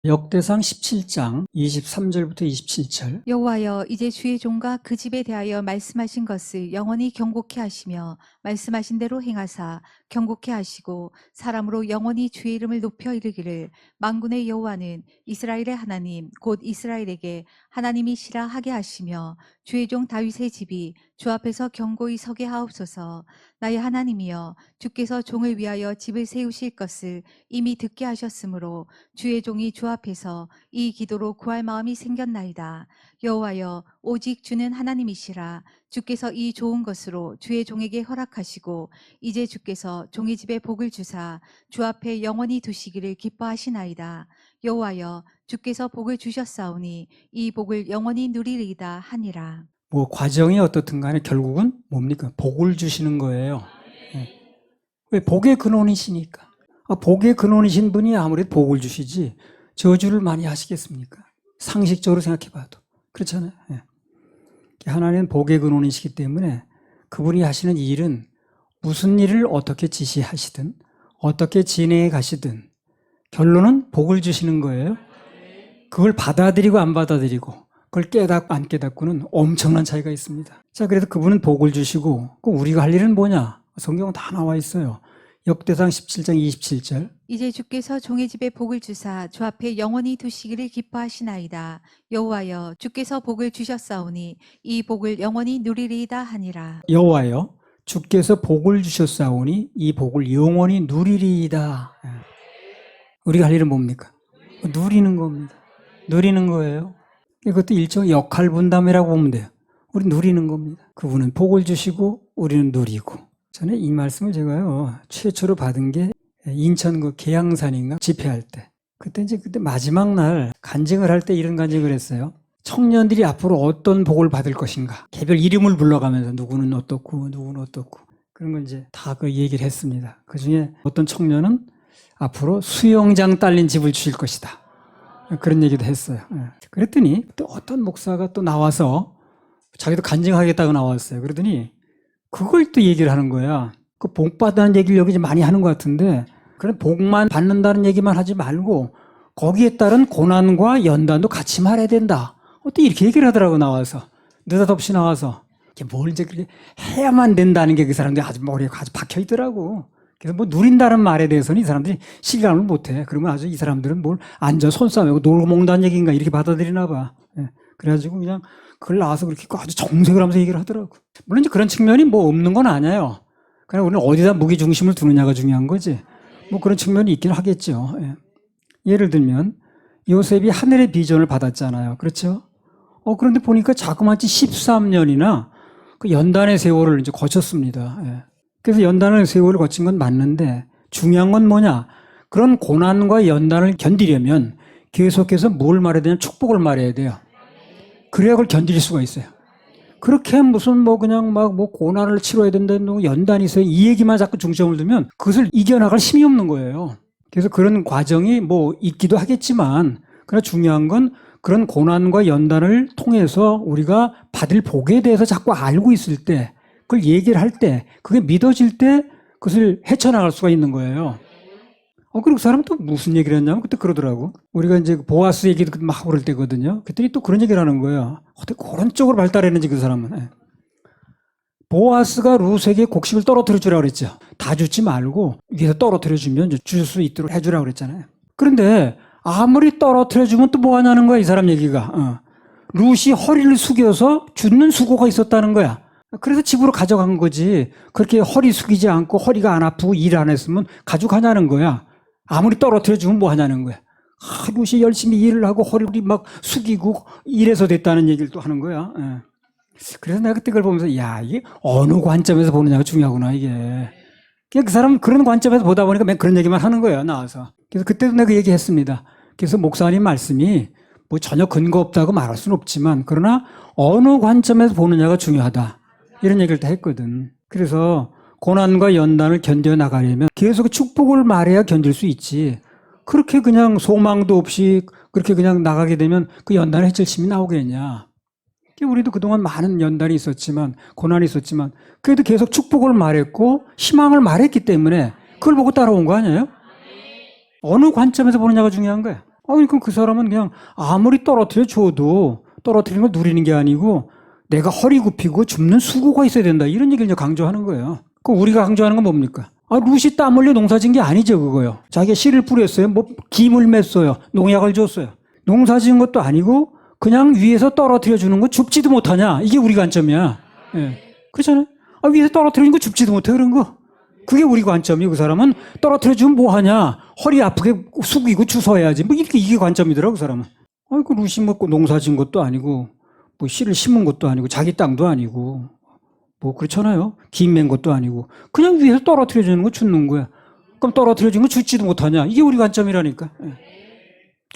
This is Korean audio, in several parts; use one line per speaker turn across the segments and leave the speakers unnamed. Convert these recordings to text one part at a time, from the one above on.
역대상 17장 23절부터 27절.
여호와여, 이제 주의 종과 그 집에 대하여 말씀하신 것을 영원히 경고케 하시며 말씀하신 대로 행하사 경고케 하시고 사람으로 영원히 주의 이름을 높여 이르기를 만군의 여호와는 이스라엘의 하나님 곧 이스라엘에게 하나님이시라 하게 하시며 주의 종 다윗의 집이 주 앞에서 견고히 서게 하옵소서. 나의 하나님이여, 주께서 종을 위하여 집을 세우실 것을 이미 듣게 하셨으므로 주의 종이 주 앞에서 이 기도로 구할 마음이 생겼나이다. 여호와여, 오직 주는 하나님이시라. 주께서 이 좋은 것으로 주의 종에게 허락하시고 이제 주께서 종의 집에 복을 주사 주 앞에 영원히 두시기를 기뻐하시나이다. 여호와여, 주께서 복을 주셨사오니 이 복을 영원히 누리리이다 하니라.
뭐 과정이 어떻든 간에 결국은 뭡니까? 복을 주시는 거예요. 왜? 복의 근원이시니까. 복의 근원이신 분이 아무래도 복을 주시지 저주를 많이 하시겠습니까? 상식적으로 생각해 봐도. 그렇잖아요. 하나님은 복의 근원이시기 때문에 그분이 하시는 일은 무슨 일을 어떻게 지시하시든 어떻게 진행해 가시든 결론은 복을 주시는 거예요. 그걸 받아들이고 안 받아들이고 그걸 깨닫고 안 깨닫고는 엄청난 차이가 있습니다. 자, 그래서 그분은 복을 주시고 우리가 할 일은 뭐냐? 성경은 다 나와 있어요. 역대상 17장 27절.
이제 주께서 종의 집에 복을 주사 주 앞에 영원히 두시기를 기뻐하시나이다. 여호와여, 주께서 복을 주셨사오니 이 복을 영원히 누리리이다 하니라.
여호와여, 주께서 복을 주셨사오니 이 복을 영원히 누리리이다. 우리가 할 일은 뭡니까? 누리는 겁니다. 누리는 거예요. 이것도 일종의 역할 분담이라고 보면 돼요. 우리 누리는 겁니다. 그분은 복을 주시고 우리는 누리고. 전에 이 말씀을 제가요 최초로 받은 게 인천 그 계양산인가 집회할 때. 그때 마지막 날 간증을 할 때 이런 간증을 했어요. 청년들이 앞으로 어떤 복을 받을 것인가. 개별 이름을 불러가면서 누구는 어떻고 누구는 어떻고 그런 건 이제 다 그 얘기를 했습니다. 그 중에 어떤 청년은 앞으로 수영장 딸린 집을 주실 것이다. 그런 얘기도 했어요. 그랬더니 또 어떤 목사가 또 나와서 자기도 간증하겠다고 나왔어요. 그러더니 그걸 또 얘기를 하는 거야. 그 복 받다는 얘기를 여기 많이 하는 것 같은데 그런 복만 받는다는 얘기만 하지 말고 거기에 따른 고난과 연단도 같이 말해야 된다. 또 이렇게 얘기를 하더라고 나와서. 느닷없이 나와서. 뭘 이제 그렇게 해야만 된다는 게 그 사람들이 아주 머리에 아주 박혀 있더라고. 그래서 뭐 누린다는 말에 대해서는 이 사람들이 실감을 못해. 그러면 아주 이 사람들은 뭘 앉아 손싸매고 놀고 먹는다는 얘기인가 이렇게 받아들이나 봐. 그래가지고 그냥 그걸 나와서 그렇게 아주 정색을 하면서 얘기를 하더라고. 물론 이제 그런 측면이 뭐 없는 건 아니에요. 그냥 우리는 어디다 무게 중심을 두느냐가 중요한 거지. 뭐 그런 측면이 있긴 하겠죠. 예를 들면 요셉이 하늘의 비전을 받았잖아요. 그렇죠? 그런데 보니까 자그마치 13년이나 그 연단의 세월을 이제 거쳤습니다. 그래서 연단의 세월을 거친 건 맞는데 중요한 건 뭐냐? 그런 고난과 연단을 견디려면 계속해서 뭘 말해야 되냐면 축복을 말해야 돼요. 그래야 그걸 견딜 수가 있어요. 그렇게 무슨 뭐 그냥 막 뭐 고난을 치러야 된다는 연단이 있어요. 이 얘기만 자꾸 중점을 두면 그것을 이겨나갈 힘이 없는 거예요. 그래서 그런 과정이 뭐 있기도 하겠지만 그러나 중요한 건 그런 고난과 연단을 통해서 우리가 받을 복에 대해서 자꾸 알고 있을 때 그걸 얘기를 할 때 그게 믿어질 때 그것을 헤쳐나갈 수가 있는 거예요. 그리고 그 사람은 또 무슨 얘기를 했냐면 그때 그러더라고. 우리가 이제 보아스 얘기도 막 그럴 때거든요. 그랬더니 또 그런 얘기를 하는 거예요. 어떻게 그런 쪽으로 발달했는지 그 사람은. 보아스가 루스에게 곡식을 떨어뜨려 주라고 그랬죠. 다 주지 말고 위에서 떨어뜨려 주면 줄 수 있도록 해주라고 그랬잖아요. 그런데 아무리 떨어뜨려 주면 또 뭐 하냐는 거야 이 사람 얘기가. 루시 허리를 숙여서 죽는 수고가 있었다는 거야. 그래서 집으로 가져간 거지. 그렇게 허리 숙이지 않고 허리가 안 아프고 일 안 했으면 가져가냐는 거야. 아무리 떨어뜨려 주면 뭐 하냐는 거야. 루시 열심히 일을 하고 허리 막 숙이고 이래서 됐다는 얘기를 또 하는 거야. 그래서 내가 그때 그걸 보면서 야 이게 어느 관점에서 보느냐가 중요하구나 이게. 그 사람은 그런 관점에서 보다 보니까 맨 그런 얘기만 하는 거예요 나와서. 그래서 그때도 내가 그 얘기했습니다. 그래서 목사님 말씀이 뭐 전혀 근거 없다고 말할 수는 없지만 그러나 어느 관점에서 보느냐가 중요하다. 이런 얘기를 다 했거든. 그래서 고난과 연단을 견뎌나가려면 계속 축복을 말해야 견딜 수 있지. 그렇게 그냥 소망도 없이 그렇게 그냥 나가게 되면 그 연단의 해칠심이 나오겠냐. 우리도 그동안 많은 연단이 있었지만 고난이 있었지만 그래도 계속 축복을 말했고 희망을 말했기 때문에 그걸 보고 따라온 거 아니에요? 어느 관점에서 보느냐가 중요한 거야. 그러니까 그 사람은 그냥 아무리 떨어뜨려 줘도 떨어뜨리는 걸 누리는 게 아니고 내가 허리 굽히고 줍는 수고가 있어야 된다. 이런 얘기를 이제 강조하는 거예요. 그 우리가 강조하는 건 뭡니까? 룻이 땀 흘려 농사 짓는 게 아니죠, 그거요. 자기가 씨를 뿌렸어요. 뭐 김을 맸어요. 농약을 줬어요. 농사 지은 것도 아니고 그냥 위에서 떨어뜨려 주는 거 줍지도 못하냐. 이게 우리 관점이야. 예. 그렇잖아요. 위에서 떨어뜨리는 거 줍지도 못해, 그런 거. 그게 우리 관점이에요. 그 사람은 떨어뜨려 주면 뭐 하냐. 허리 아프게 숙이고 주워야지. 뭐 이게 관점이더라고, 그 사람은. 그 룻이 뭐 농사 지은 것도 아니고 뭐 씨를 심은 것도 아니고 자기 땅도 아니고 뭐 그렇잖아요. 김 맨 것도 아니고 그냥 위에서 떨어뜨려 주는 거 줍는 거야. 그럼 떨어뜨려 주는 거 줍지도 못하냐. 이게 우리 관점이라니까.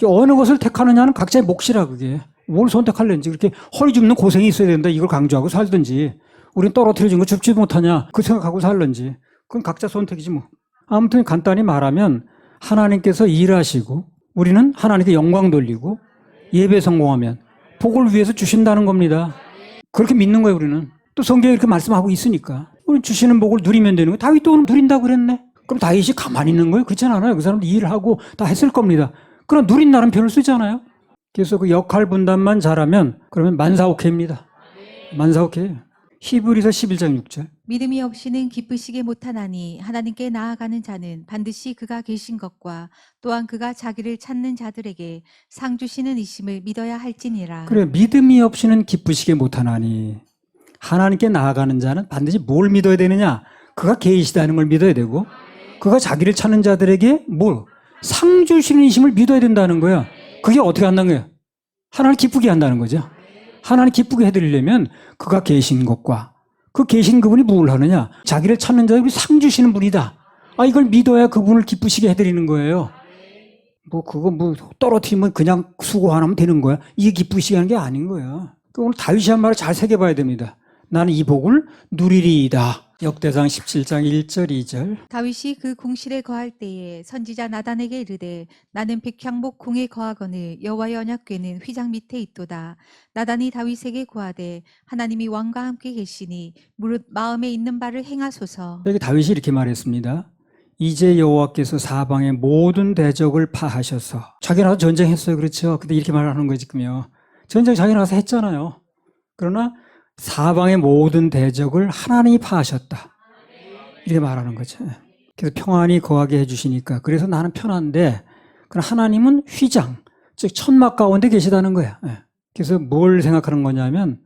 어느 것을 택하느냐는 각자의 몫이라 그게. 뭘 선택할는지 그렇게 허리 줍는 고생이 있어야 된다. 이걸 강조하고 살든지 우린 떨어뜨려 준 거 줍지도 못하냐. 그 생각하고 살든지 그건 각자 선택이지 뭐. 아무튼 간단히 말하면 하나님께서 일하시고 우리는 하나님께 영광 돌리고 예배 성공하면 복을 위해서 주신다는 겁니다. 그렇게 믿는 거예요, 우리는. 또 성경에 이렇게 말씀하고 있으니까. 우리 주시는 복을 누리면 되는 거예요. 다윗도 누린다고 그랬네. 그럼 다윗이 가만히 있는 거예요? 그렇지 않아요. 그 사람도 일하고 다 했을 겁니다. 그럼 누린 나름 별을 쓰잖아요. 그래서 그 역할 분담만 잘하면 그러면 만사오케입니다. 만사오케. 히브리서 11장 6절.
믿음이 없이는 기쁘시게 못하나니 하나님께 나아가는 자는 반드시 그가 계신 것과 또한 그가 자기를 찾는 자들에게 상 주시는 이심을 믿어야 할지니라.
그래, 믿음이 없이는 기쁘시게 못하나니 하나님께 나아가는 자는 반드시 뭘 믿어야 되느냐? 그가 계시다는 걸 믿어야 되고 그가 자기를 찾는 자들에게 뭘? 상 주시는 이심을 믿어야 된다는 거야. 그게 어떻게 한다는 거야? 하나님을 기쁘게 한다는 거죠. 하나님 기쁘게 해드리려면 그가 계신 것과 그 계신 그분이 뭘 하느냐? 자기를 찾는 자들이 상 주시는 분이다. 이걸 믿어야 그분을 기쁘시게 해드리는 거예요. 그거 떨어뜨리면 그냥 수고 안 하면 되는 거야. 이게 기쁘시게 하는 게 아닌 거예요. 오늘 다윗이 한 말을 잘 새겨봐야 됩니다. 나는 이 복을 누리리이다. 역대상 17장 1절 2절.
다윗이 그 궁실에 거할 때에 선지자 나단에게 이르되 나는 백향목 궁에 거하거늘 여호와의 언약궤는 휘장 밑에 있도다. 나단이 다윗에게 고하되 하나님이 왕과 함께 계시니 무릇 마음에 있는 바를 행하소서.
여기 다윗이 이렇게 말했습니다. 이제 여호와께서 사방의 모든 대적을 파하셔서 자기 나라서 전쟁했어요. 그렇죠. 근데 이렇게 말하는 거지 지금요. 전쟁 자기 나라서 했잖아요. 그러나 사방의 모든 대적을 하나님이 파하셨다. 이렇게 말하는 거죠. 그래서 평안히 거하게 해주시니까 그래서 나는 편한데 그러나 하나님은 휘장, 즉 천막 가운데 계시다는 거야. 그래서 뭘 생각하는 거냐면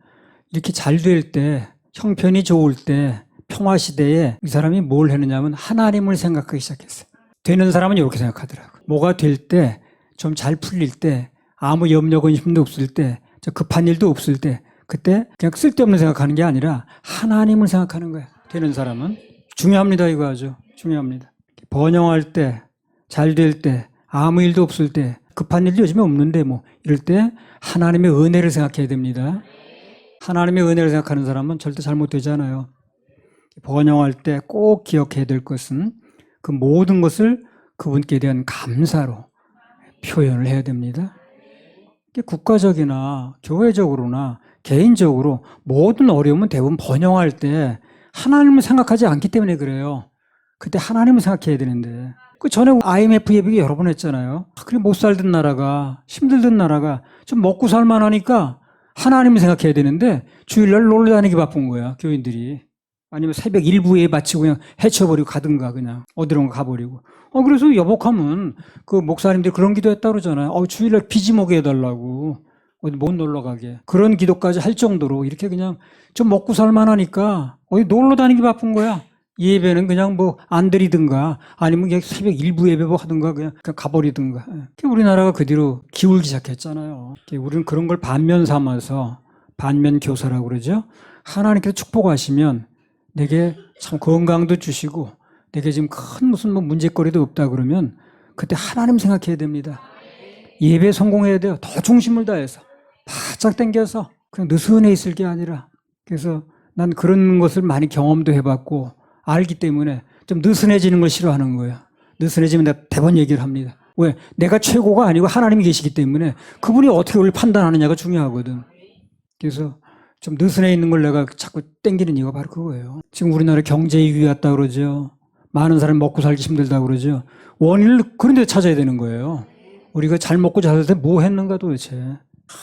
이렇게 잘 될 때, 형편이 좋을 때, 평화 시대에 이 사람이 뭘 했느냐면 하나님을 생각하기 시작했어요. 되는 사람은 이렇게 생각하더라고요. 뭐가 될 때, 좀 잘 풀릴 때, 아무 염려 근심도 없을 때, 급한 일도 없을 때 그때 그냥 쓸데없는 생각하는 게 아니라 하나님을 생각하는 거야. 되는 사람은. 중요합니다. 이거 아주 중요합니다. 번영할 때, 잘 될 때, 아무 일도 없을 때, 급한 일도 요즘에 없는데 이럴 때 하나님의 은혜를 생각해야 됩니다. 하나님의 은혜를 생각하는 사람은 절대 잘못되지 않아요. 번영할 때 꼭 기억해야 될 것은 그 모든 것을 그분께 대한 감사로 표현을 해야 됩니다. 국가적이나 교회적으로나 개인적으로 모든 어려움은 대부분 번영할 때 하나님을 생각하지 않기 때문에 그래요. 그때 하나님을 생각해야 되는데 그 전에 IMF 예비기 여러 번 했잖아요. 그래 못 살던 나라가 힘들던 나라가 좀 먹고 살만하니까 하나님을 생각해야 되는데 주일날 놀러 다니기 바쁜 거야 교인들이. 아니면 새벽 일부에 마치고 그냥 해쳐버리고 가든가 그냥 어디론가 가버리고. 그래서 여복하면 그 목사님들이 그런 기도했다 그러잖아요. 주일날 비지 먹게 해달라고. 어디 못 놀러 가게. 그런 기도까지 할 정도로 이렇게 그냥 좀 먹고 살만하니까 어디 놀러 다니기 바쁜 거야. 예배는 그냥 안 드리든가 아니면 그냥 새벽 일부 예배 하든가 그냥 가버리든가. 우리나라가 그 뒤로 기울기 시작했잖아요. 우리는 그런 걸 반면 삼아서 반면 교사라고 그러죠. 하나님께서 축복하시면 내게 참 건강도 주시고 내게 지금 큰 무슨 문제거리도 없다 그러면 그때 하나님 생각해야 됩니다. 예배 성공해야 돼요. 더 중심을 다해서 바짝 당겨서 그냥 느슨해 있을 게 아니라. 그래서 난 그런 것을 많이 경험도 해봤고 알기 때문에 좀 느슨해지는 걸 싫어하는 거예요. 느슨해지면 내가 대번 얘기를 합니다. 왜? 내가 최고가 아니고 하나님이 계시기 때문에 그분이 어떻게 우리를 판단하느냐가 중요하거든. 그래서 좀 느슨해 있는 걸 내가 자꾸 땡기는 이유가 바로 그거예요. 지금 우리나라 경제 위기 왔다 그러죠. 많은 사람이 먹고 살기 힘들다 그러죠. 원인을 그런 데 찾아야 되는 거예요. 우리가 잘 먹고 잘 살 때 뭐 했는가 도대체.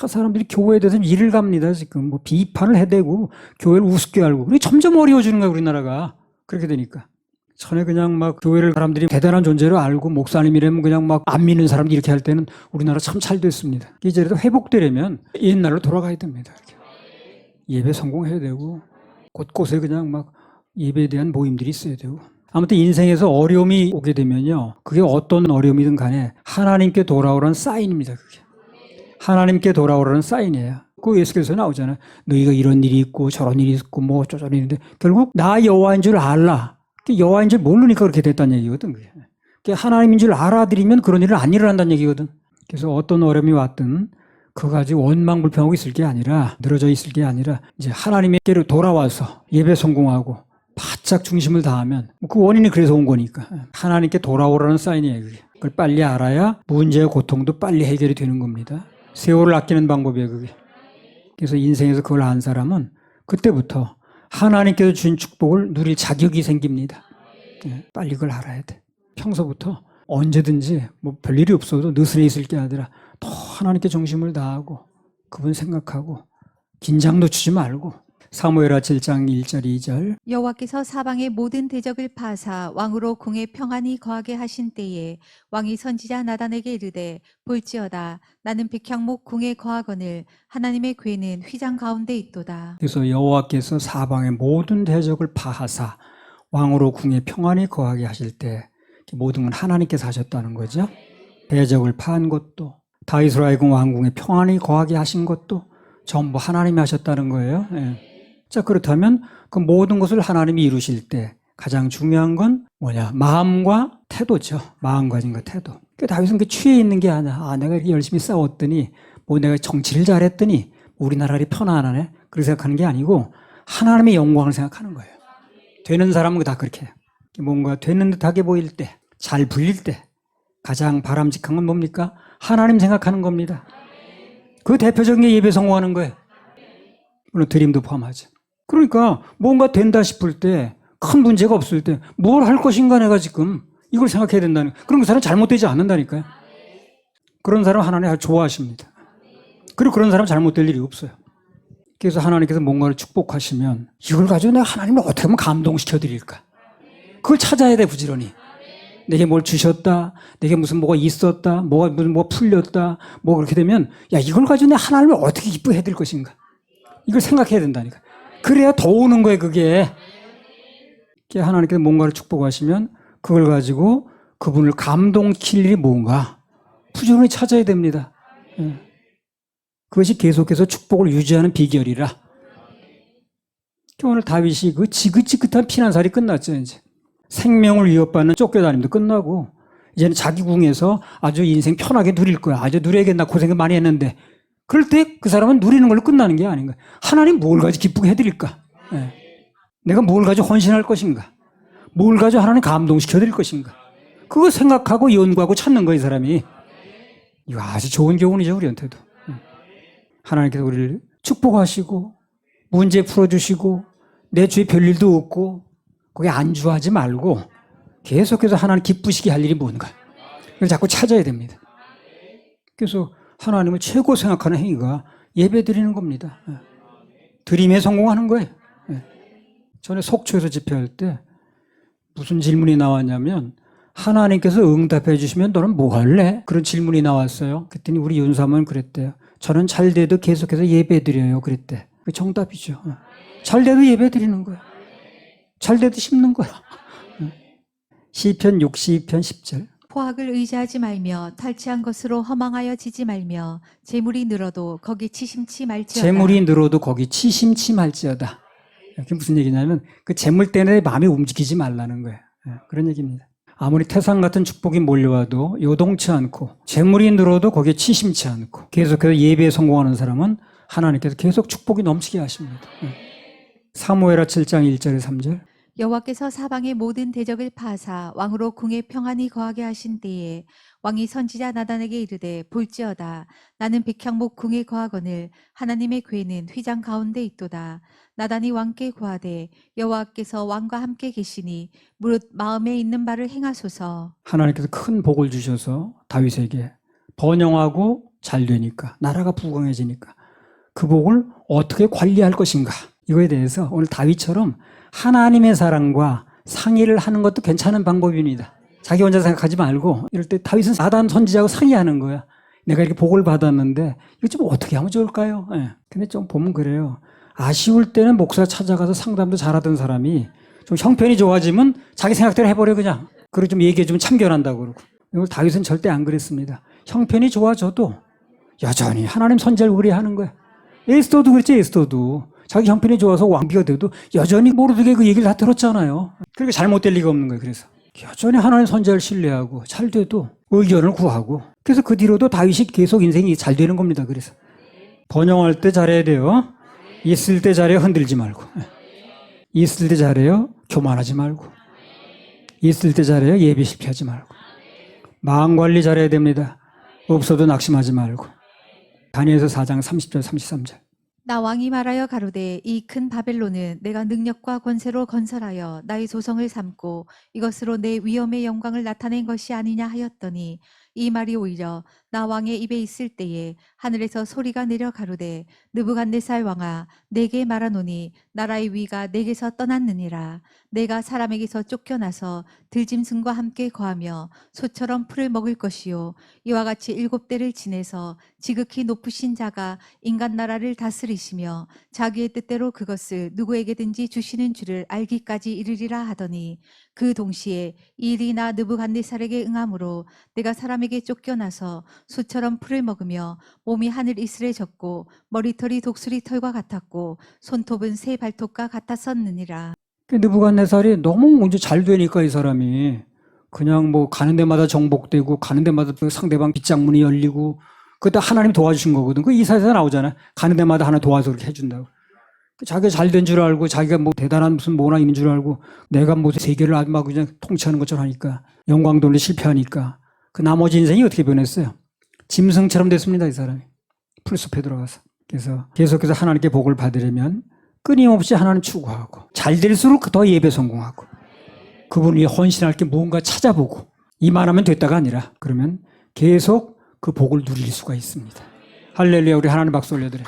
사람들이 교회에 대해서 이를 갑니다. 지금 뭐 비판을 해대고 교회를 우습게 알고. 그게 점점 어려워지는 거야 우리나라가. 그렇게 되니까. 전에 그냥 막 교회를 사람들이 대단한 존재로 알고 목사님이라면 그냥 막 안 믿는 사람들이 이렇게 할 때는 우리나라 참 잘 됐습니다. 이제라도 회복되려면 옛날로 돌아가야 됩니다. 예배 성공해야 되고 곳곳에 그냥 막 예배에 대한 모임들이 있어야 되고. 아무튼 인생에서 어려움이 오게 되면요. 그게 어떤 어려움이든 간에 하나님께 돌아오라는 사인입니다. 그게. 하나님께 돌아오라는 사인이에요. 그 예수께서 나오잖아요. 너희가 이런 일이 있고 저런 일이 있고 뭐 저런 일인데 결국 나 여호와인 줄 알라. 여호와인 줄 모르니까 그렇게 됐다는 얘기거든. 그게. 하나님인 줄 알아들이면 그런 일은 안 일어난다는 얘기거든. 그래서 어떤 어려움이 왔든 그거 가지고 원망불평하고 있을 게 아니라 늘어져 있을 게 아니라 이제 하나님께로 돌아와서 예배 성공하고 바짝 중심을 다하면 그 원인이 그래서 온 거니까 하나님께 돌아오라는 사인이에요. 그게. 그걸 빨리 알아야 문제의 고통도 빨리 해결이 되는 겁니다. 세월을 아끼는 방법이에요. 그게. 그래서 인생에서 그걸 안 사람은 그때부터 하나님께서 주신 축복을 누릴 자격이 생깁니다. 빨리 그걸 알아야 돼. 평소부터 언제든지 뭐 별일이 없어도 느슨해 있을 게 아니라 더 하나님께 중심을 다하고 그분 생각하고 긴장 놓치지 말고 사무엘하 7장 1절 2절
여호와께서 사방의 모든 대적을 파사 왕으로 궁에 평안히 거하게 하신 때에 왕이 선지자 나단에게 이르되 볼지어다 나는 백향목 궁에 거하거늘 하나님의 궤는 휘장 가운데 있도다.
그래서 여호와께서 사방의 모든 대적을 파하사 왕으로 궁에 평안히 거하게 하실 때 모든 건 하나님께서 하셨다는 거죠. 대적을 파한 것도 다윗으로 하여금 왕궁에 평안히 거하게 하신 것도 전부 하나님이 하셨다는 거예요. 자, 그렇다면 그 모든 것을 하나님이 이루실 때 가장 중요한 건 뭐냐? 마음과 태도죠. 마음가짐과 태도. 그러니까 다윗은 그 취해 있는 게 아니야. 내가 이렇게 열심히 싸웠더니 뭐 내가 정치를 잘했더니 우리나라가 편안하네. 그렇게 생각하는 게 아니고 하나님의 영광을 생각하는 거예요. 되는 사람은 다 그렇게 해요. 뭔가 되는 듯하게 보일 때, 잘 불릴 때 가장 바람직한 건 뭡니까? 하나님 생각하는 겁니다. 그 대표적인 게 예배 성공하는 거예요. 물론 드림도 포함하죠. 그러니까 뭔가 된다 싶을 때, 큰 문제가 없을 때 뭘 할 것인가 내가 지금 이걸 생각해야 된다는 거예요. 그럼 그 사람 잘못되지 않는다니까요. 그런 사람 하나님 아주 좋아하십니다. 그리고 그런 사람 잘못될 일이 없어요. 그래서 하나님께서 뭔가를 축복하시면 이걸 가지고 내가 하나님을 어떻게 하면 감동시켜 드릴까? 그걸 찾아야 돼, 부지런히. 내게 뭘 주셨다, 내게 무슨 뭐가 있었다, 무슨 뭐가 풀렸다, 뭐 그렇게 되면 야, 이걸 가지고 내가 하나님을 어떻게 기쁘게 해드릴 것인가? 이걸 생각해야 된다니까. 그래야 더 오는 거예요, 그게. 하나님께서 뭔가를 축복하시면 그걸 가지고 그분을 감동시킬 일이 뭔가 부지런히 찾아야 됩니다. 그것이 계속해서 축복을 유지하는 비결이라. 오늘 다윗이 그 지긋지긋한 피난살이 끝났죠, 이제. 생명을 위협받는 쫓겨다님도 끝나고, 이제는 자기 궁에서 아주 인생 편하게 누릴 거야. 아주 누려야겠나 고생을 많이 했는데, 그럴 때 그 사람은 누리는 걸로 끝나는 게 아닌가. 하나님 뭘 가지고 기쁘게 해드릴까? 내가 뭘 가지고 헌신할 것인가? 뭘 가지고 하나님 감동시켜드릴 것인가? 그거 생각하고 연구하고 찾는 거야, 이 사람이. 이거 아주 좋은 교훈이죠, 우리한테도. 하나님께서 우리를 축복하시고 문제 풀어주시고 내 주위에 별일도 없고 거기에 안주하지 말고 계속해서 하나님 기쁘시게 할 일이 뭔가 그걸 자꾸 찾아야 됩니다. 그래서 하나님을 최고 생각하는 행위가 예배 드리는 겁니다. 드림에 성공하는 거예요. 전에 속초에서 집회할 때 무슨 질문이 나왔냐면 하나님께서 응답해 주시면 너는 뭐 할래? 그런 질문이 나왔어요. 그랬더니 우리 윤사모는 그랬대요. 저는 잘 돼도 계속해서 예배 드려요. 그랬대. 그 정답이죠. 잘 돼도 예배 드리는 거야. 잘 돼도 심는 거야. 시편 62편 10절.
포악을 의지하지 말며 탈취한 것으로 허망하여 지지 말며 재물이 늘어도 거기 치심치 말지어다.
재물이 늘어도 거기 치심치 말지어다. 그게 무슨 얘기냐면 그 재물 때문에 마음이 움직이지 말라는 거예요. 그런 얘기입니다. 아무리 태산 같은 축복이 몰려와도 요동치 않고 재물이 늘어도 거기에 치심치 않고 계속해서 예배에 성공하는 사람은 하나님께서 계속 축복이 넘치게 하십니다. 사무엘하 7장 1절에 3절.
여호와께서 사방의 모든 대적을 파사 왕으로 궁에 평안히 거하게 하신 때에 왕이 선지자 나단에게 이르되 볼지어다 나는 백향목 궁에 거하거늘 하나님의 궤는 휘장 가운데 있도다. 나단이 왕께 고하되 여호와께서 왕과 함께 계시니 무릇 마음에 있는 바를 행하소서.
하나님께서 큰 복을 주셔서 다윗에게 번영하고 잘 되니까, 나라가 부강해지니까 그 복을 어떻게 관리할 것인가, 이거에 대해서 오늘 다윗처럼 하나님의 사랑과 상의를 하는 것도 괜찮은 방법입니다. 자기 혼자 생각하지 말고, 이럴 때 다윗은 나단 선지자하고 상의하는 거야. 내가 이렇게 복을 받았는데 이거 좀 어떻게 하면 좋을까요? 예. 근데 좀 보면 그래요. 아쉬울 때는 목사 찾아가서 상담도 잘하던 사람이 좀 형편이 좋아지면 자기 생각대로 해버려 그냥. 그리고 좀 얘기해주면 참견한다고 그러고. 이걸 다윗은 절대 안 그랬습니다. 형편이 좋아져도 여전히 하나님 선지자를 의뢰하는 거야. 에스더도 그랬지. 에스더도 자기 형편이 좋아서 왕비가 돼도 여전히 모르게 그 얘기를 다 들었잖아요. 그러니까 잘못될 리가 없는 거예요. 그래서 여전히 하나님 선지자를 신뢰하고 잘 돼도 의견을 구하고, 그래서 그 뒤로도 다윗이 계속 인생이 잘 되는 겁니다. 그래서 번영할 때 잘해야 돼요. 있을 때 잘해요. 흔들지 말고. 있을 때 잘해요. 교만하지 말고. 있을 때 잘해요. 예배 실패하지 말고. 마음 관리 잘해야 됩니다. 없어도 낙심하지 말고. 다니엘서 4장 30절 33절.
나 왕이 말하여 가로되 이 큰 바벨론은 내가 능력과 권세로 건설하여 나의 조성을 삼고 이것으로 내 위엄의 영광을 나타낸 것이 아니냐 하였더니, 이 말이 오히려 나 왕의 입에 있을 때에 하늘에서 소리가 내려 가로되 느부갓네살 왕아, 내게 말하노니 나라의 위가 내게서 떠났느니라. 내가 사람에게서 쫓겨나서 들짐승과 함께 거하며 소처럼 풀을 먹을 것이요, 이와 같이 7대를 지내서 지극히 높으신 자가 인간 나라를 다스리시며 자기의 뜻대로 그것을 누구에게든지 주시는 줄을 알기까지 이르리라 하더니, 그 동시에 이 일이 나 느부갓네살에게 응함으로 내가 사람에게 쫓겨나서 소처럼 풀을 먹으며 몸이 하늘 이슬에 젖고 머리털이 독수리 털과 같았고 손톱은 새 발톱과 같았었느니라.
느부갓네살이 너무 이제 잘 되니까 이 사람이 그냥 뭐 가는 데마다 정복되고 가는 데마다 상대방 빗장문이 열리고, 그때 하나님 도와주신 거거든. 그 이사에서 나오잖아. 가는 데마다 하나 도와서 그렇게 해준다고. 자기가 잘 된 줄 알고, 자기가 뭐 대단한 무슨 뭐나 있는 줄 알고, 내가 뭐 세계를 아주 막 그냥 통치하는 것처럼 하니까, 영광 돌리 실패하니까 그 나머지 인생이 어떻게 변했어요? 짐승처럼 됐습니다, 이 사람이. 풀숲에 들어가서. 그래서 계속해서 하나님께 복을 받으려면 끊임없이 하나님 추구하고, 잘 될수록 더 예배 성공하고, 그분이 헌신할 게 뭔가 찾아보고, 이만하면 됐다가 아니라 그러면 계속 그 복을 누릴 수가 있습니다. 할렐루야. 우리 하나님 박수 올려드려요.